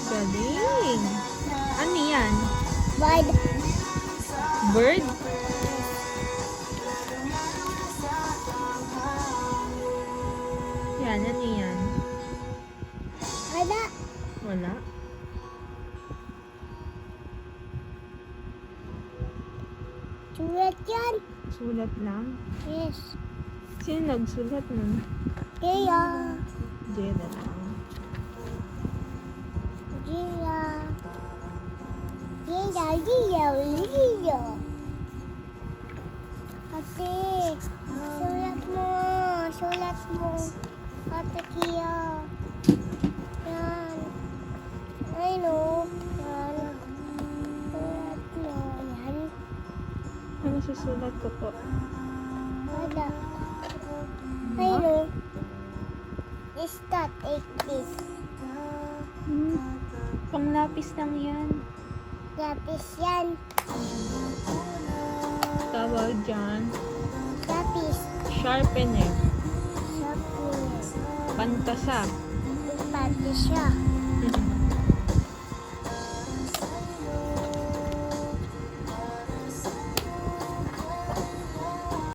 Galing. Ano yan? Bird. Bird? Yan, ano yan? Wala. Wala. Sulat yan. Sulat lang. Yes. Sino nagsulat nun? Kaya. Jeda lang. Gila. Gila, gila, gila. Ate, sulat mo. Sulat mo. Ate Kia. Yan. I know. Yan. Sulat mo. Yan. Ano susulat ko po? Wala. I know. Start like this. Panglapis lang yan. Lapis yan. Tawag dyan. Lapis. Sharpener. Sharpness. Pantasa. Ipati siya.